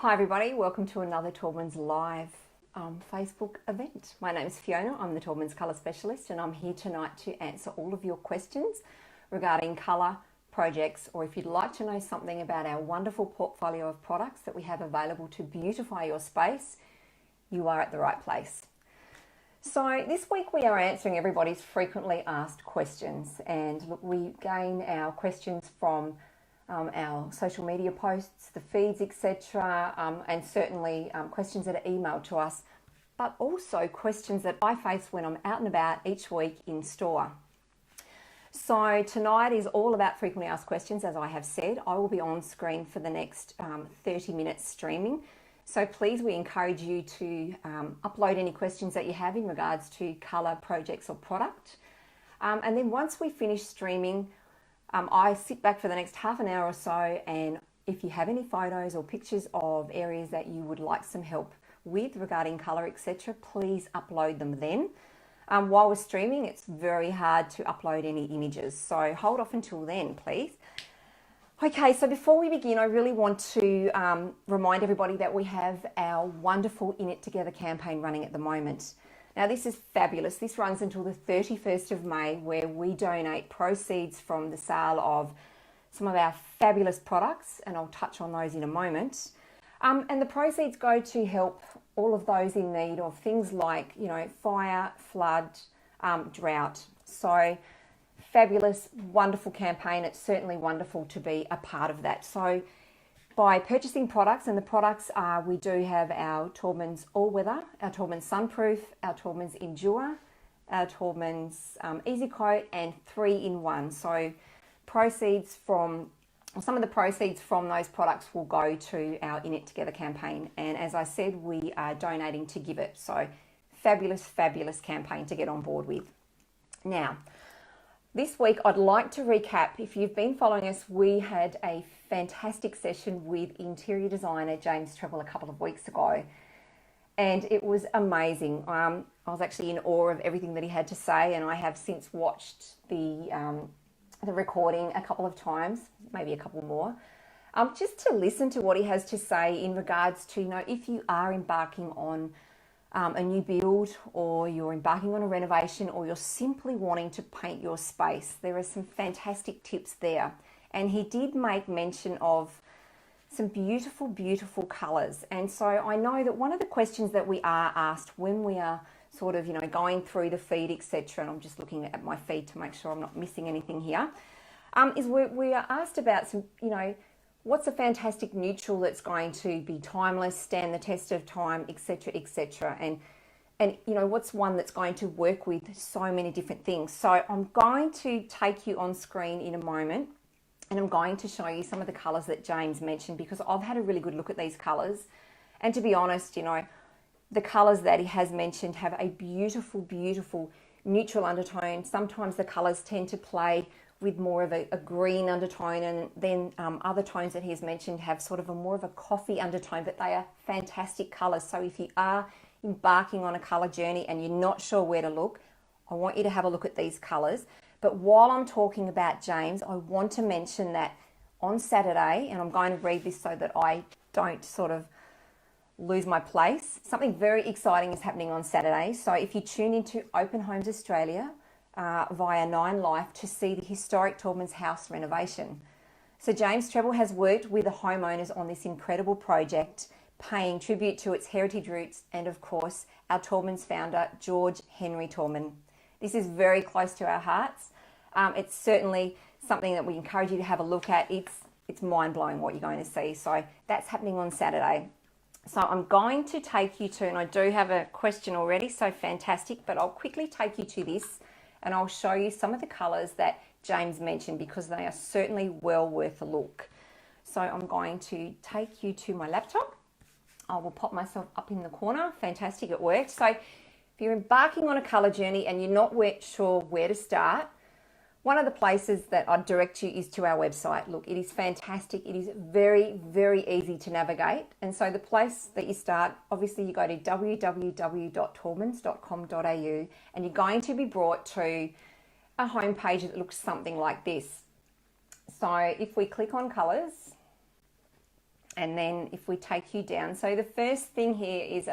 Hi everybody, welcome to another Taubmans live Facebook event. My name is Fiona, I'm the Taubmans Colour Specialist and I'm here tonight to answer all of your questions regarding colour, projects, or if you'd like to know something about our wonderful portfolio of products that we have available to beautify your space, you are at the right place. So this week we are answering everybody's frequently asked questions, and look, we gain our questions from our social media posts, the feeds, etc., and certainly questions that are emailed to us, but also questions that I face when I'm out and about each week in store. So tonight is all about frequently asked questions. As I have said, I will be on screen for the next 30 minutes streaming. So please, we encourage you to upload any questions that you have in regards to colour, projects or product. And then once we finish streaming, I sit back for the next half an hour or so, and if you have any photos or pictures of areas that you would like some help with regarding colour, etc., please upload them then. While we're streaming, it's very hard to upload any images, so hold off until then, please. Okay, so before we begin, I really want to remind everybody that we have our wonderful In It Together campaign running at the moment. Now this is fabulous. This runs until the 31st of May, where we donate proceeds from the sale of some of our fabulous products, and I'll touch on those in a moment. And the proceeds go to help all of those in need of things like, you know, fire, flood, drought. So fabulous, wonderful campaign. It's certainly wonderful to be a part of that. So by purchasing products, and the products are, we do have our Taubmans All Weather, our Taubmans Sunproof, our Taubmans Endure, our Taubmans Easy Coat, and 3-in-1. So proceeds from, some of the proceeds from those products will go to our In It Together campaign. And as I said, we are donating to give it. So fabulous, fabulous campaign to get on board with. Now, this week, I'd like to recap. If you've been following us, we had a fantastic session with interior designer James Treble a couple of weeks ago, and it was amazing. I was actually in awe of everything that he had to say, and I have since watched the recording a couple of times, maybe a couple more, just to listen to what he has to say in regards to, you know, if you are embarking on a new build, or you're embarking on a renovation, or you're simply wanting to paint your space. There are some fantastic tips there. And he did make mention of some beautiful, beautiful colours. And so I know that one of the questions that we are asked when we are sort of, you know, going through the feed, etc., and I'm just looking at my feed to make sure I'm not missing anything here, is we are asked about some, you know, what's a fantastic neutral that's going to be timeless, stand the test of time, etc., etc., and you know, what's one that's going to work with so many different things. So I'm going to take you on screen in a moment, and I'm going to show you some of the colours that James mentioned, because I've had a really good look at these colours, and to be honest, you know, the colours that he has mentioned have a beautiful, beautiful neutral undertone. Sometimes the colours tend to play with more of a green undertone, and then other tones that he's mentioned have sort of a more of a coffee undertone, but they are fantastic colours. So if you are embarking on a colour journey and you're not sure where to look, I want you to have a look at these colours. But while I'm talking about James, I want to mention that on Saturday, and I'm going to read this so that I don't sort of lose my place, something very exciting is happening on Saturday. So if you tune into Open Homes Australia, via 9 Life, to see the historic Taubmans house renovation. So James Treble has worked with the homeowners on this incredible project, paying tribute to its heritage roots and of course our Taubmans founder George Henry Taubman. This is very close to our hearts. It's certainly something that we encourage you to have a look at. It's mind-blowing what you're going to see. So that's happening on Saturday. So I'm going to take you to, and I do have a question already, so fantastic, but I'll quickly take you to this, and I'll show you some of the colours that James mentioned, because they are certainly well worth a look. So I'm going to take you to my laptop. I will pop myself up in the corner. Fantastic, it worked. So if you're embarking on a colour journey and you're not sure where to start, one of the places that I'd direct you is to our website. Look, it is fantastic. It is very, very easy to navigate. And so the place that you start, obviously you go to www.taubmans.com.au, and you're going to be brought to a homepage that looks something like this. So if we click on colours, And then if we take you down, so the first thing here is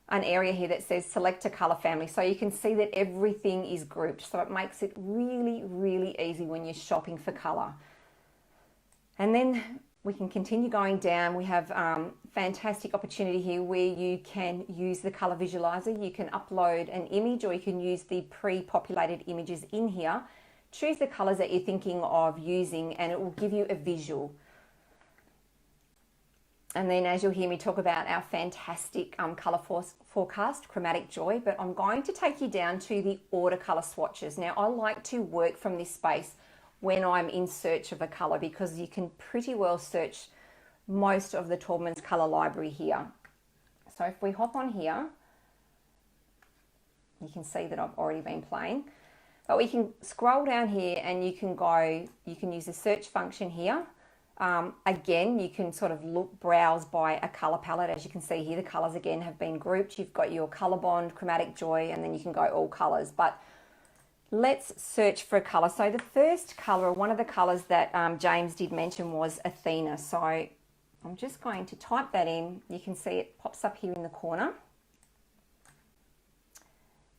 an area here that says select a color family. So you can see that everything is grouped. So it makes it really, really easy when you're shopping for color. And then we can continue going down. We have fantastic opportunity here where you can use the color visualizer. You can upload an image, or you can use the pre-populated images in here. Choose the colors that you're thinking of using, and it will give you a visual. And then as you'll hear me talk about our fantastic color forecast, Chromatic Joy, but I'm going to take you down to the order color swatches. Now, I like to work from this space when I'm in search of a color, because you can pretty well search most of the Taubmans color library here. So if we hop on here, you can see that I've already been playing, but we can scroll down here and you can use the search function here. Again, you can sort of browse by a color palette. As you can see here, the colors again have been grouped. You've got your color bond, Chromatic Joy, and then you can go all colors. But let's search for a color. So the first color, one of the colors that James did mention, was Athena. So I'm just going to type that in. You can see it pops up here in the corner.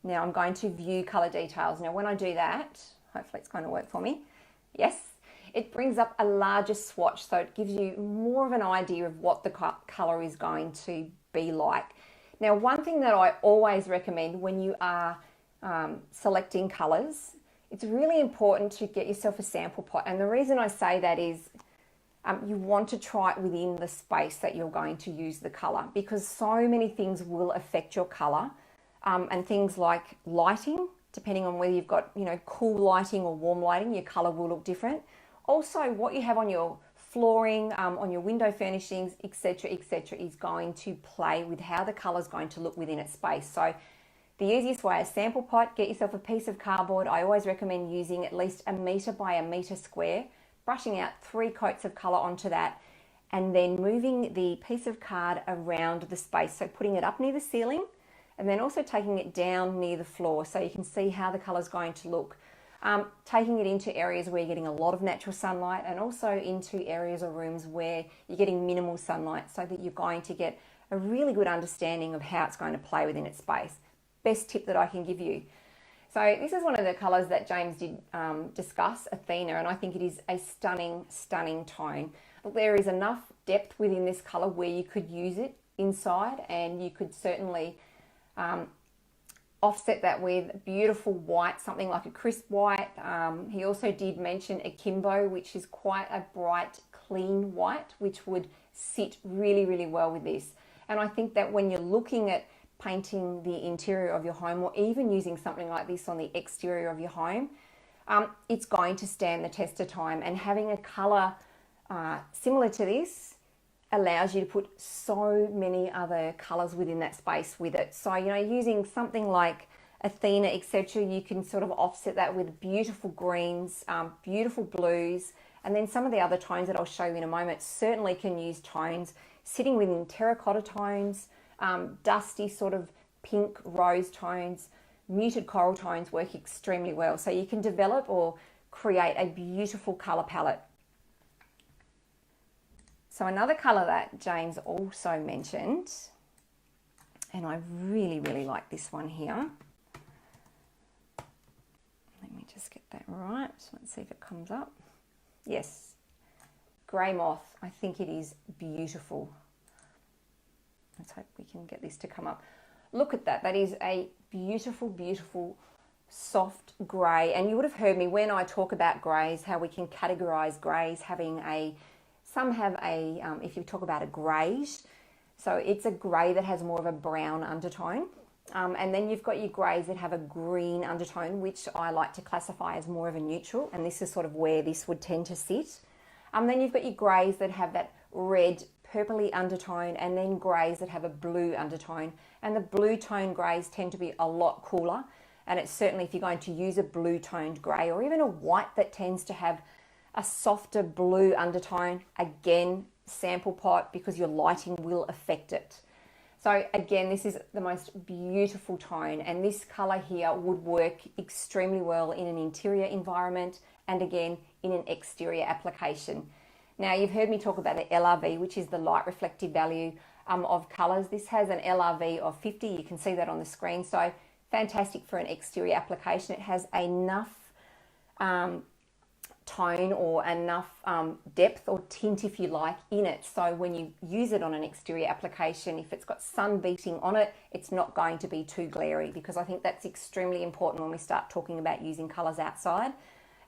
Now I'm going to view color details. Now when I do that, hopefully it's going to work for me. Yes. It brings up a larger swatch, so it gives you more of an idea of what the color is going to be like. Now, one thing that I always recommend when you are selecting colors, it's really important to get yourself a sample pot. And the reason I say that is you want to try it within the space that you're going to use the color, because so many things will affect your color, and things like lighting, depending on whether you've got, cool lighting or warm lighting, your color will look different. Also, what you have on your flooring, on your window furnishings, etc., is going to play with how the color is going to look within its space. So the easiest way, a sample pot, get yourself a piece of cardboard. I always recommend using at least 1 meter by 1 meter square, brushing out 3 coats of color onto that, and then moving the piece of card around the space. So putting it up near the ceiling, and then also taking it down near the floor so you can see how the color is going to look. Taking it into areas where you're getting a lot of natural sunlight, and also into areas or rooms where you're getting minimal sunlight, so that you're going to get a really good understanding of how it's going to play within its space. Best tip that I can give you. So this is one of the colours that James did discuss, Athena, and I think it is a stunning, stunning tone. There is enough depth within this colour where you could use it inside, and you could certainly offset that with beautiful white, something like a crisp white. He also did mention akimbo, which is quite a bright, clean white, which would sit really, really well with this. And I think that when you're looking at painting the interior of your home, or even using something like this on the exterior of your home, it's going to stand the test of time. And having a colour similar to this allows you to put so many other colours within that space with it. So, using something like Athena, etc., you can sort of offset that with beautiful greens, beautiful blues, and then some of the other tones that I'll show you in a moment certainly can use tones sitting within terracotta tones, dusty sort of pink rose tones, muted coral tones work extremely well. So you can develop or create a beautiful colour palette. So another colour that James also mentioned, and I really, really like this one here. Let me just get that right. Let's see if it comes up. Yes, Grey Moth. I think it is beautiful. Let's hope we can get this to come up. Look at that. That is a beautiful, beautiful, soft grey. And you would have heard me when I talk about greys, how we can categorise greys having some have if you talk about a greige, so it's a grey that has more of a brown undertone. And then you've got your greys that have a green undertone, which I like to classify as more of a neutral, and this is sort of where this would tend to sit. Then you've got your greys that have that red, purpley undertone, and then greys that have a blue undertone. And the blue tone greys tend to be a lot cooler, and it's certainly, if you're going to use a blue toned grey, or even a white that tends to have a softer blue undertone, again, sample pot, because your lighting will affect it. So again, this is the most beautiful tone, and this colour here would work extremely well in an interior environment, and again in an exterior application. Now, you've heard me talk about the LRV, which is the light reflective value of colours. This has an LRV of 50. You can see that on the screen. So fantastic for an exterior application. It has enough tone or enough depth or tint, if you like, in it. So when you use it on an exterior application, if it's got sun beating on it, it's not going to be too glary, because I think that's extremely important when we start talking about using colours outside.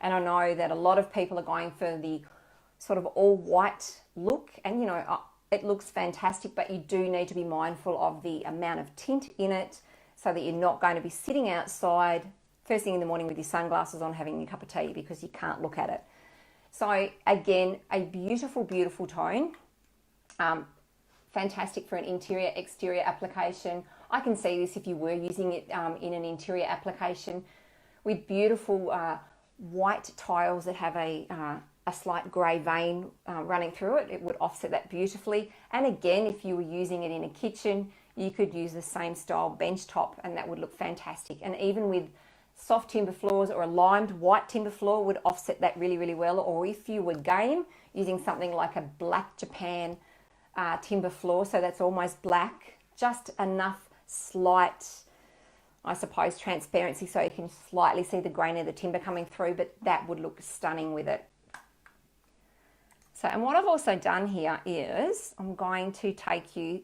And I know that a lot of people are going for the sort of all white look, and you know, it looks fantastic, but you do need to be mindful of the amount of tint in it so that you're not going to be sitting outside first thing in the morning with your sunglasses on having your cup of tea, because you can't look at it. So again, a beautiful, beautiful tone. Fantastic for an interior, exterior application. I can see this if you were using it in an interior application with beautiful white tiles that have a slight grey vein running through it. It would offset that beautifully. And again, if you were using it in a kitchen, you could use the same style bench top and that would look fantastic. And even with soft timber floors or a limed white timber floor would offset that really, really well. Or if you were game, using something like a black Japan timber floor, so that's almost black, just enough slight, I suppose, transparency so you can slightly see the grain of the timber coming through, but that would look stunning with it. So, and what I've also done here is I'm going to take you,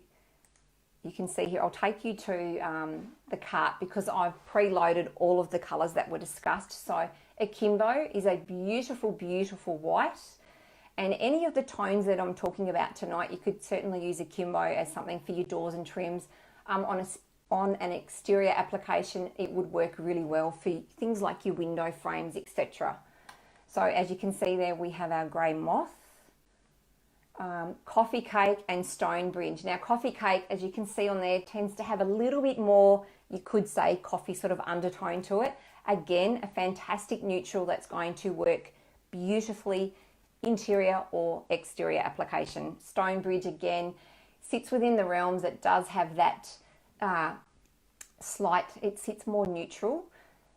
you can see here, I'll take you to the cart because I've preloaded all of the colours that were discussed. So Akimbo is a beautiful, beautiful white. And any of the tones that I'm talking about tonight, you could certainly use Akimbo as something for your doors and trims. On an exterior application, it would work really well for things like your window frames, etc. So as you can see there, we have our grey moth, coffee cake and Stonebridge. Now coffee cake, as you can see on there, tends to have a little bit more, you could say, coffee sort of undertone to it. Again, a fantastic neutral that's going to work beautifully interior or exterior application. Stonebridge again sits within the realms. It does have that slight, it sits more neutral,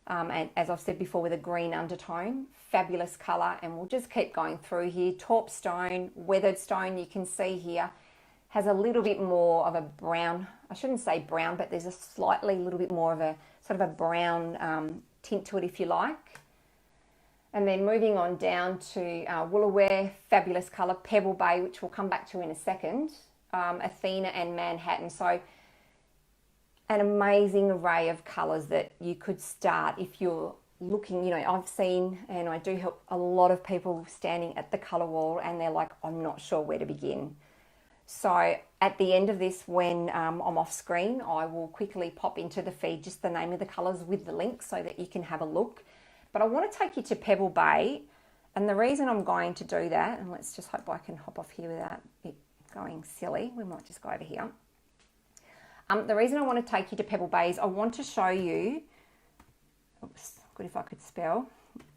and as I've said before, with a green undertone. Fabulous colour, and we'll just keep going through here. Taupe stone, weathered stone, you can see here has a little bit more of a brown, I shouldn't say brown, but there's a slightly little bit more of a sort of a brown tint to it, if you like. And then moving on down to Woolaware, fabulous colour. Pebble Bay, which we'll come back to in a second. Athena and Manhattan. So an amazing array of colours that you could start if you're looking, you know, I've seen, and I do help a lot of people standing at the colour wall and they're like, I'm not sure where to begin. So at the end of this, when I'm off screen, I will quickly pop into the feed just the name of the colours with the link so that you can have a look. But I want to take you to Pebble Bay, and the reason I'm going to do that, and let's just hope I can hop off here without it going silly, we might just go over here. The reason I want to take you to Pebble Bay is I want to show you, oops, good if I could spell,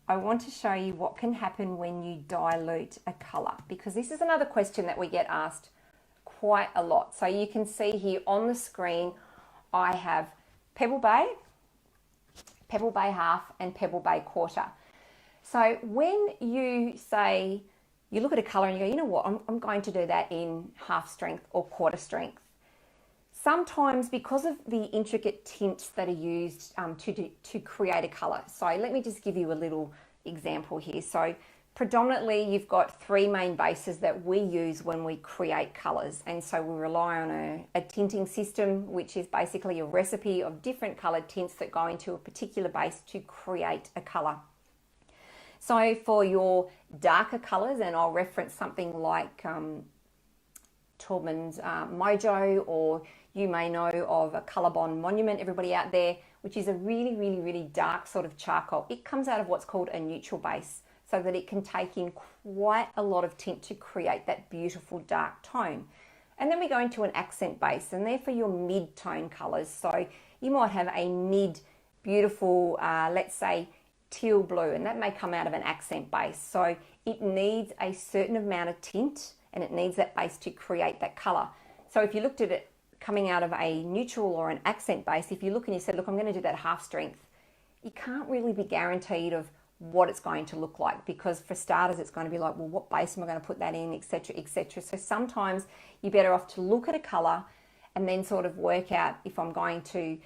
I want to show you what can happen when you dilute a colour, because this is another question that we get asked quite a lot. So you can see here on the screen, I have Pebble Bay half and Pebble Bay quarter. So when you say, you look at a colour and you go, you know what, I'm going to do that in half strength or quarter strength. Sometimes because of the intricate tints that are used to create a colour. So let me just give you a little example here. So predominantly you've got three main bases that we use when we create colours. And so we rely on a tinting system, which is basically a recipe of different coloured tints that go into a particular base to create a colour. So for your darker colours, and I'll reference something like Taubmans Mojo, or you may know of a Colorbond Monument, everybody out there, which is a really, really, really dark sort of charcoal. It comes out of what's called a neutral base, so that it can take in quite a lot of tint to create that beautiful dark tone. And then we go into an accent base, and they're for your mid-tone colours. So you might have a mid, beautiful, let's say, teal blue, and that may come out of an accent base. So it needs a certain amount of tint, and it needs that base to create that colour. So if you looked at it coming out of a neutral or an accent base, if you look and you said, look, I'm going to do that half strength, you can't really be guaranteed of what it's going to look like, because for starters it's going to be like, well, what base am I going to put that in, etc., etc. So sometimes you're better off to look at a color and then sort of work out, if I'm going to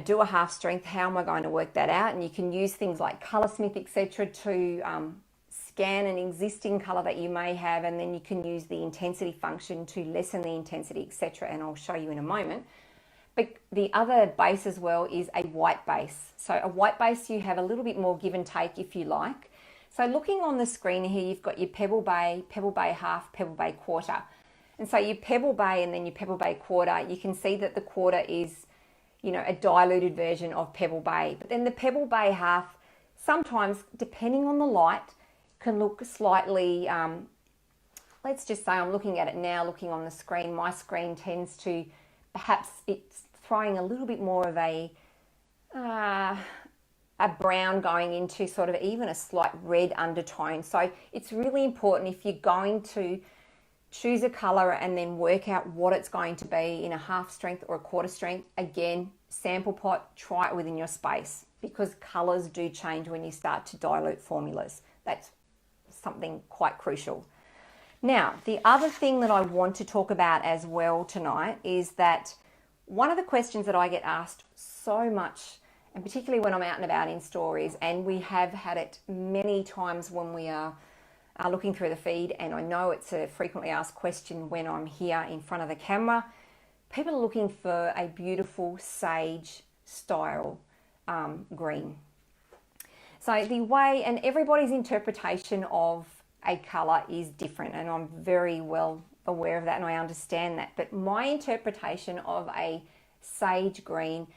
do a half strength, how am I going to work that out? And you can use things like Coloursmith, etc., to scan an existing color that you may have, and then you can use the intensity function to lessen the intensity, etc., and I'll show you in a moment. But the other base as well is a white base. So a white base, you have a little bit more give and take if you like. So looking on the screen here, you've got your Pebble Bay half, Pebble Bay quarter. And so your Pebble Bay and then your Pebble Bay quarter, you can see that the quarter is, a diluted version of Pebble Bay. But then the Pebble Bay half, sometimes, depending on the light, can look slightly, let's just say I'm looking at it now, looking on the screen, my screen tends to, perhaps it's throwing a little bit more of a brown going into sort of even a slight red undertone. So it's really important, if you're going to choose a color and then work out what it's going to be in a half strength or a quarter strength, again, sample pot, try it within your space, because colors do change when you start to dilute formulas. That's something quite crucial. Now, the other thing that I want to talk about as well tonight is that one of the questions that I get asked so much, and particularly when I'm out and about in stores, and we have had it many times when we are looking through the feed, and I know it's a frequently asked question when I'm here in front of the camera, people are looking for a beautiful sage style green. So the way, and everybody's interpretation of a color is different, and I'm very well aware of that and I understand that, but my interpretation of a sage green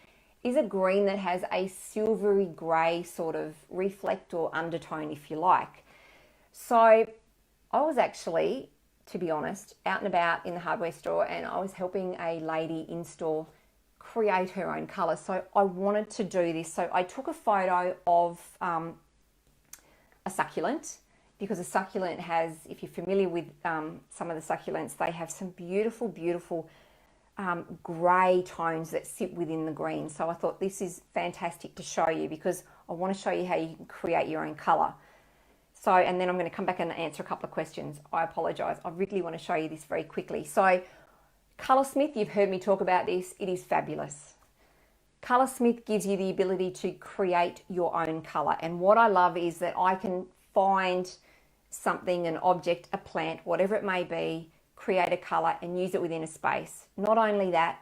is a green that has a silvery grey sort of reflect or undertone, if you like. So I was actually, to be honest, out and about in the hardware store, and I was helping a lady in store create her own colour. So I wanted to do this. So I took a photo of a succulent, because a succulent has, if you're familiar with some of the succulents, they have some beautiful, beautiful grey tones that sit within the green. So I thought this is fantastic to show you, because I want to show you how you can create your own colour. So, and then I'm going to come back and answer a couple of questions. I apologise. I really want to show you this very quickly. So Coloursmith, you've heard me talk about this. It is fabulous. Coloursmith gives you the ability to create your own colour. And what I love is that I can find something, an object, a plant, whatever it may be, create a colour and use it within a space. Not only that,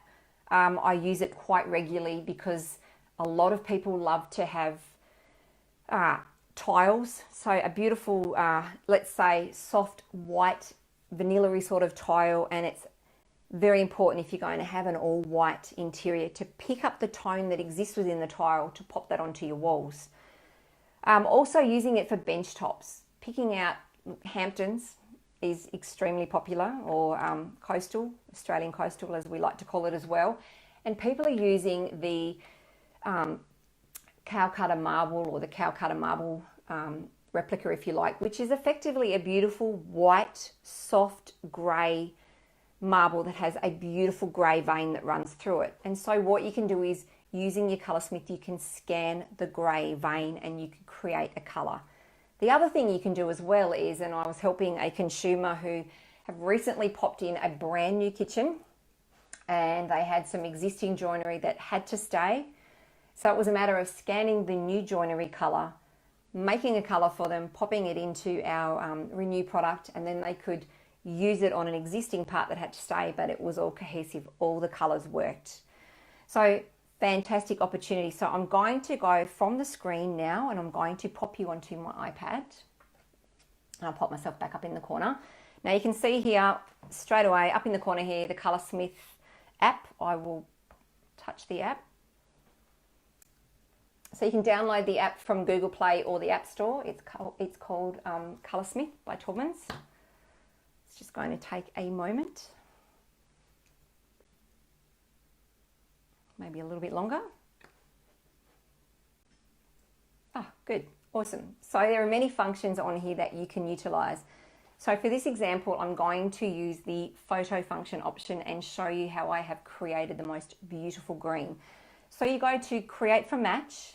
I use it quite regularly because a lot of people love to have tiles. So a beautiful, let's say, soft white vanilla-y sort of tile, and it's very important if you're going to have an all white interior to pick up the tone that exists within the tile to pop that onto your walls. Also using it for bench tops. Picking out Hamptons is extremely popular, or coastal, Australian coastal as we like to call it as well. And people are using the Calcutta marble, or the Calcutta marble replica, if you like, which is effectively a beautiful white, soft grey marble that has a beautiful grey vein that runs through it. And so what you can do is, using your Coloursmith, you can scan the grey vein and you can create a colour. The other thing you can do as well is, and I was helping a consumer who have recently popped in a brand new kitchen, and they had some existing joinery that had to stay. So it was a matter of scanning the new joinery colour, making a colour for them, popping it into our Renew product, and then they could use it on an existing part that had to stay, but it was all cohesive, all the colours worked. So fantastic opportunity. So I'm going to go from the screen now, and I'm going to pop you onto my iPad. I'll pop myself back up in the corner. Now you can see here straight away up in the corner here the Coloursmith app. I will touch the app. So you can download the app from Google Play or the App Store. It's called Coloursmith by Taubmans. It's just going to take a moment. Maybe a little bit longer. Ah, good, awesome. So there are many functions on here that you can utilize. So for this example, I'm going to use the photo function option and show you how I have created the most beautiful green. So you go to create from match,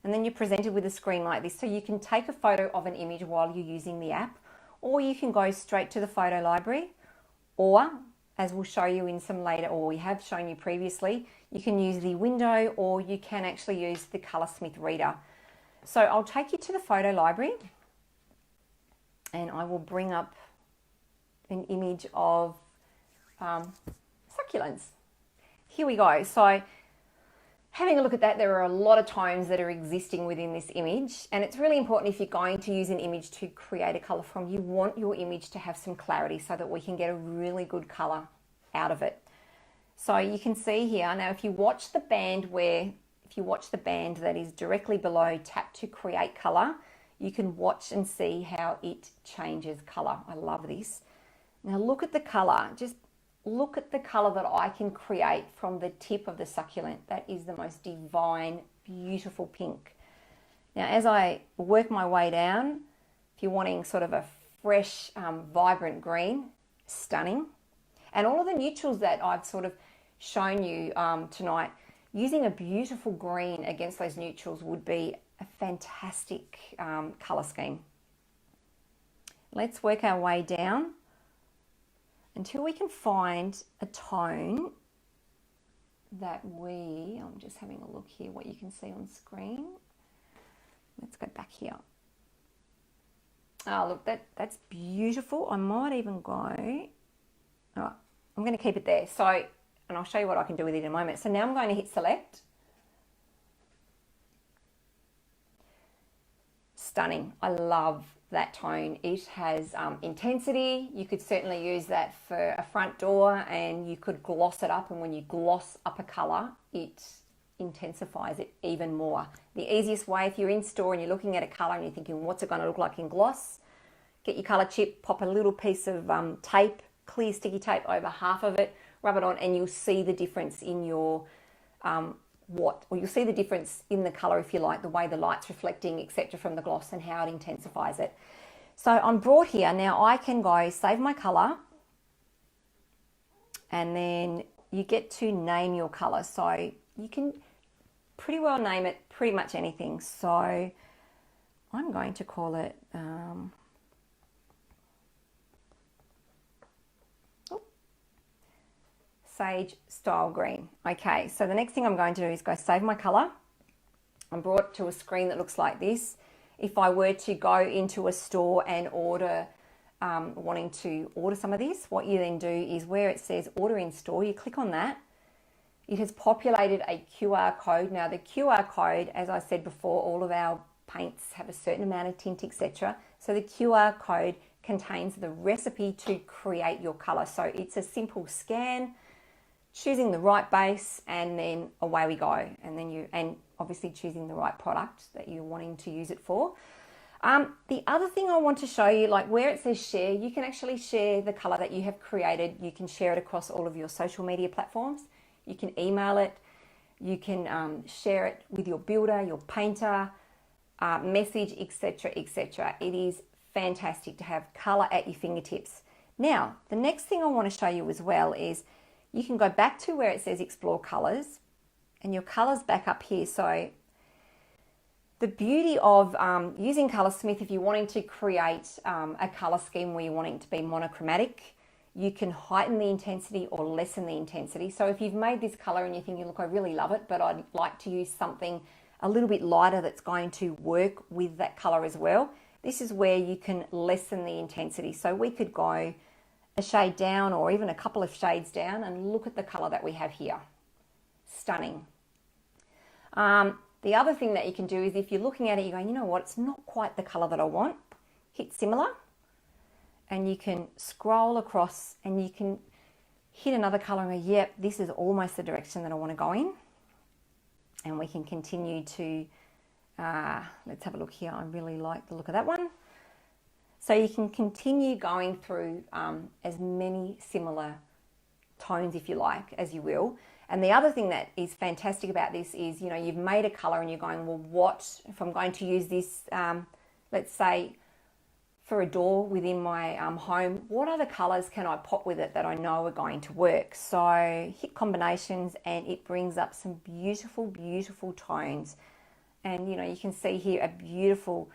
and then you're presented with a screen like this. So you can take a photo of an image while you're using the app, or you can go straight to the photo library, or as we'll show you in some later, or we have shown you previously, you can use the window, or you can actually use the Coloursmith reader. So I'll take you to the photo library, and I will bring up an image of succulents. Here we go. So having a look at that, there are a lot of tones that are existing within this image, and it's really important if you're going to use an image to create a colour from, you want your image to have some clarity so that we can get a really good colour out of it. So you can see here, now if you watch the band that is directly below tap to create colour, you can watch and see how it changes colour. I love this. Now look at the colour, just look at the colour that I can create from the tip of the succulent. That is the most divine, beautiful pink. Now as I work my way down, if you're wanting sort of a fresh, vibrant green, stunning. And all of the neutrals that I've sort of shown you tonight, using a beautiful green against those neutrals would be a fantastic colour scheme. Let's work our way down until we can find a tone that I'm just having a look here what you can see on screen. Let's go back here. Oh, look, that's beautiful. I might even go, all right, I'm going to keep it there. So, and I'll show you what I can do with it in a moment. So now I'm going to hit select. Stunning. I love that tone. It has intensity. You could certainly use that for a front door, and you could gloss it up, and when you gloss up a colour, it intensifies it even more. The easiest way, if you're in store and you're looking at a colour and you're thinking, what's it going to look like in gloss? Get your colour chip, pop a little piece of tape, clear sticky tape over half of it, rub it on, and you'll see the difference in your you'll see the difference in the colour, if you like, the way the light's reflecting, etc., from the gloss, and how it intensifies it. So I'm brought here. Now I can go save my colour, and then you get to name your colour. So you can pretty well name it pretty much anything. So I'm going to call it Sage Style Green. Okay, so the next thing I'm going to do is go save my colour. I'm brought to a screen that looks like this. If I were to go into a store and wanting to order some of this, what you then do is where it says order in store, you click on that. It has populated a QR code. Now the QR code, as I said before, all of our paints have a certain amount of tint, etc. So the QR code contains the recipe to create your colour. So it's a simple scan, choosing the right base, and then away we go. And then obviously choosing the right product that you're wanting to use it for. The other thing I want to show you, like where it says share, you can actually share the colour that you have created. You can share it across all of your social media platforms. You can email it. You can share it with your builder, your painter, message, etc., etc. It is fantastic to have colour at your fingertips. Now, the next thing I want to show you as well is you can go back to where it says explore colours, and your colours back up here. So the beauty of using Coloursmith, if you're wanting to create a colour scheme where you're wanting it to be monochromatic, you can heighten the intensity or lessen the intensity. So if you've made this colour and you're thinking, look, I really love it, but I'd like to use something a little bit lighter that's going to work with that colour as well, this is where you can lessen the intensity. So we could go a shade down or even a couple of shades down, and look at the colour that we have here. Stunning. The other thing that you can do is if you're looking at it, you're going, you know what, it's not quite the colour that I want. Hit similar, and you can scroll across and you can hit another colour and go, yep, this is almost the direction that I want to go in. And we can continue to, let's have a look here. I really like the look of that one. So you can continue going through as many similar tones, if you like, as you will. And the other thing that is fantastic about this is, you know, you've made a colour and you're going, well, what, if I'm going to use this, let's say, for a door within my home, what other colours can I pop with it that I know are going to work? So hit combinations and it brings up some beautiful, beautiful tones. And, you know, you can see here a beautiful,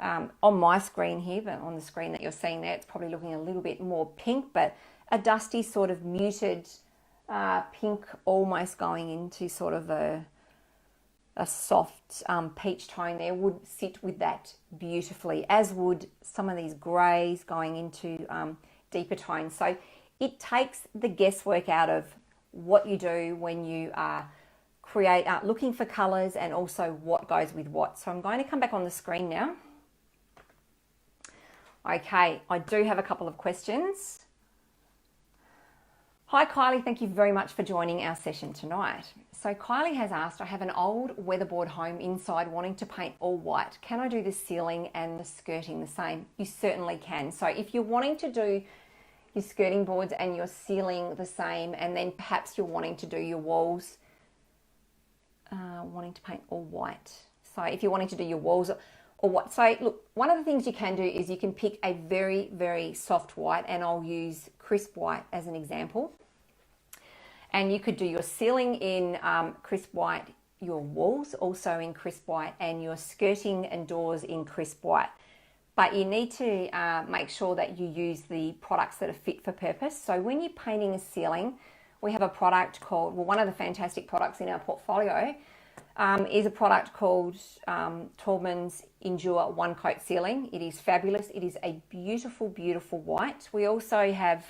on my screen here, but on the screen that you're seeing there, it's probably looking a little bit more pink, but a dusty sort of muted pink, almost going into sort of a soft peach tone there would sit with that beautifully, as would some of these greys going into deeper tones. So it takes the guesswork out of what you do when you are looking for colours, and also what goes with what. So I'm going to come back on the screen now. Okay, I do have a couple of questions. Hi Kylie, thank you very much for joining our session tonight. So Kylie has asked, I have an old weatherboard home inside wanting to paint all white. Can I do the ceiling and the skirting the same? You certainly can. So if you're wanting to do your skirting boards and your ceiling the same, and then perhaps you're wanting to do your walls, wanting to paint all white. So if you're wanting to do your walls or what, so look, one of the things you can do is you can pick a very, very soft white, and I'll use crisp white as an example. And you could do your ceiling in crisp white, your walls also in crisp white, and your skirting and doors in crisp white. But you need to make sure that you use the products that are fit for purpose. So when you're painting a ceiling, we have a product called, well, one of the fantastic products in our portfolio is a product called Taubmans Endure One Coat Ceiling. It is fabulous. It is a beautiful, beautiful white. We also have,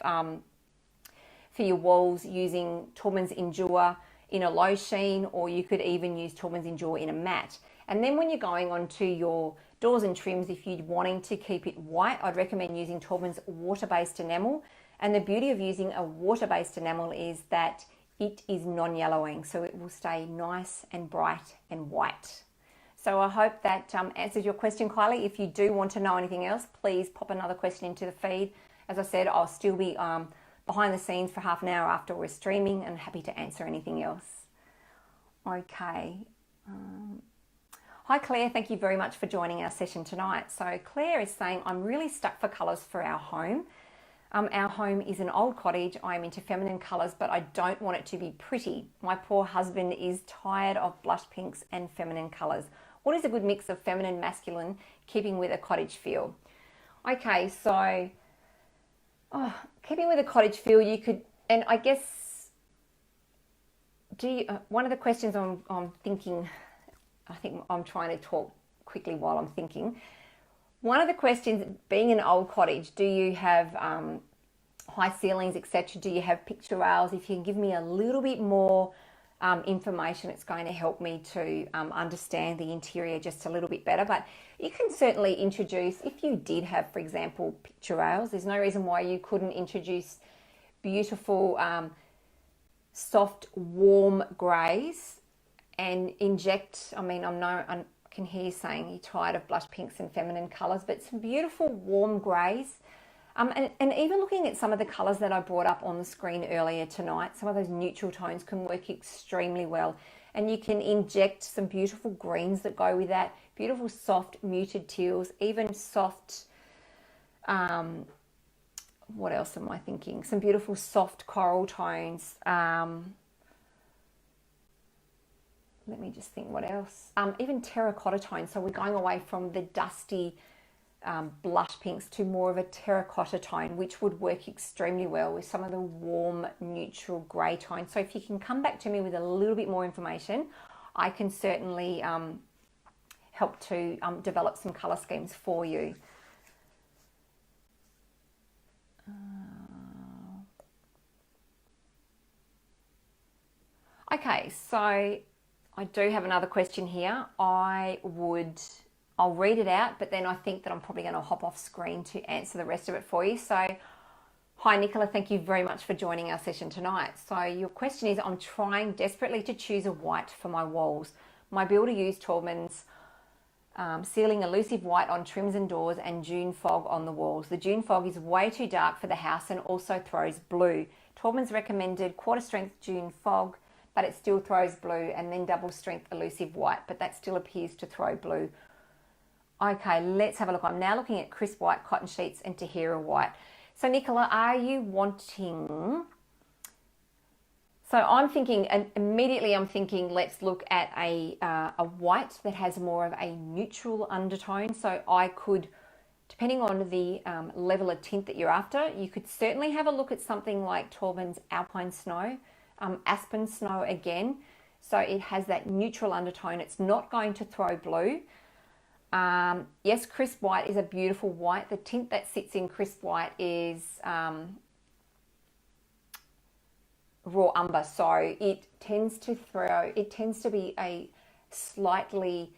for your walls, using Taubmans Endure in a low sheen, or you could even use Taubmans Endure in a matte. And then when you're going onto your doors and trims, if you're wanting to keep it white, I'd recommend using Taubmans water-based enamel. And the beauty of using a water-based enamel is that it is non-yellowing, so it will stay nice and bright and white. So I hope that answers your question, Kylie. If you do want to know anything else, please pop another question into the feed. As I said, I'll still be behind the scenes for half an hour after we're streaming, and happy to answer anything else. Okay. Hi Claire, thank you very much for joining our session tonight. So Claire is saying, I'm really stuck for colours for our home. Our home is an old cottage. I'm into feminine colours, but I don't want it to be pretty. My poor husband is tired of blush pinks and feminine colours. What is a good mix of feminine, masculine, keeping with a cottage feel? Okay, so keeping with a cottage feel, you could, and I guess, one of the questions I'm thinking, I think I'm trying to talk quickly while I'm thinking. One of the questions, being an old cottage, do you have high ceilings, etc.? Do you have picture rails? If you can give me a little bit more information, it's going to help me to understand the interior just a little bit better. But you can certainly introduce, if you did have, for example, picture rails, there's no reason why you couldn't introduce beautiful, soft, warm greys and inject, I mean, I can hear you saying you're tired of blush pinks and feminine colours, but some beautiful warm greys. And even looking at some of the colours that I brought up on the screen earlier tonight, some of those neutral tones can work extremely well. And you can inject some beautiful greens that go with that, beautiful soft muted teals, even soft, what else am I thinking? Some beautiful soft coral tones. Let me just think what else. Even terracotta tones. So we're going away from the dusty blush pinks to more of a terracotta tone, which would work extremely well with some of the warm neutral grey tones. So if you can come back to me with a little bit more information, I can certainly help to develop some colour schemes for you. Okay, so I do have another question here. I'll read it out, but then I think that I'm probably going to hop off screen to answer the rest of it for you. So, hi Nicola, thank you very much for joining our session tonight. So your question is, I'm trying desperately to choose a white for my walls. My builder used Taubmans ceiling elusive white on trims and doors and June fog on the walls. The June fog is way too dark for the house and also throws blue. Taubmans recommended quarter strength June fog, but it still throws blue, and then double strength elusive white, but that still appears to throw blue. Okay, let's have a look. I'm now looking at crisp white cotton sheets and Tahira white. So Nicola, are you wanting So I'm thinking, and immediately I'm thinking, let's look at a white that has more of a neutral undertone. So I could, depending on the level of tint that you're after, you could certainly have a look at something like Taubmans Alpine Snow, Aspen Snow again. So it has that neutral undertone. It's not going to throw blue. Yes, Crisp White is a beautiful white. The tint that sits in Crisp White is raw umber, so it tends to be a slightly,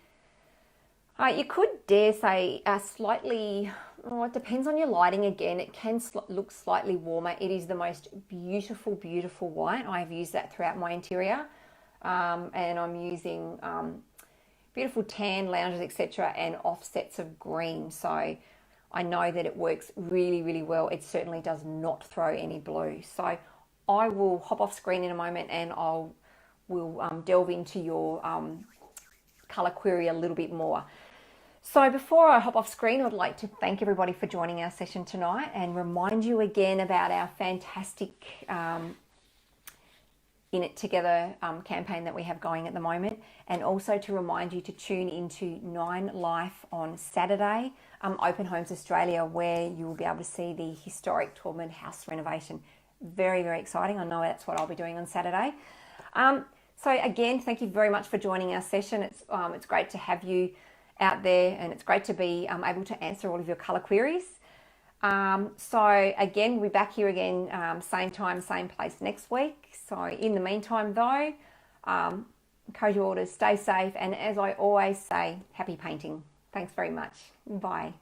you could dare say a slightly, it depends on your lighting again. It can look slightly warmer. It is the most beautiful, beautiful white. I've used that throughout my interior, and I'm using beautiful tan lounges, etc., and offsets of green. So I know that it works really, really well. It certainly does not throw any blue. So I will hop off screen in a moment and we'll delve into your colour query a little bit more. So before I hop off screen, I'd like to thank everybody for joining our session tonight and remind you again about our fantastic In It Together campaign that we have going at the moment, and also to remind you to tune into 9 Life on Saturday, Open Homes Australia, where you will be able to see the historic Taubman house renovation. Very, very exciting. I know that's what I'll be doing on Saturday. So again, thank you very much for joining our session. It's great to have you out there, and it's great to be able to answer all of your colour queries. So again, we'll be back here again, same time, same place next week. So in the meantime though, encourage you all to stay safe, and as I always say, happy painting. Thanks very much. Bye.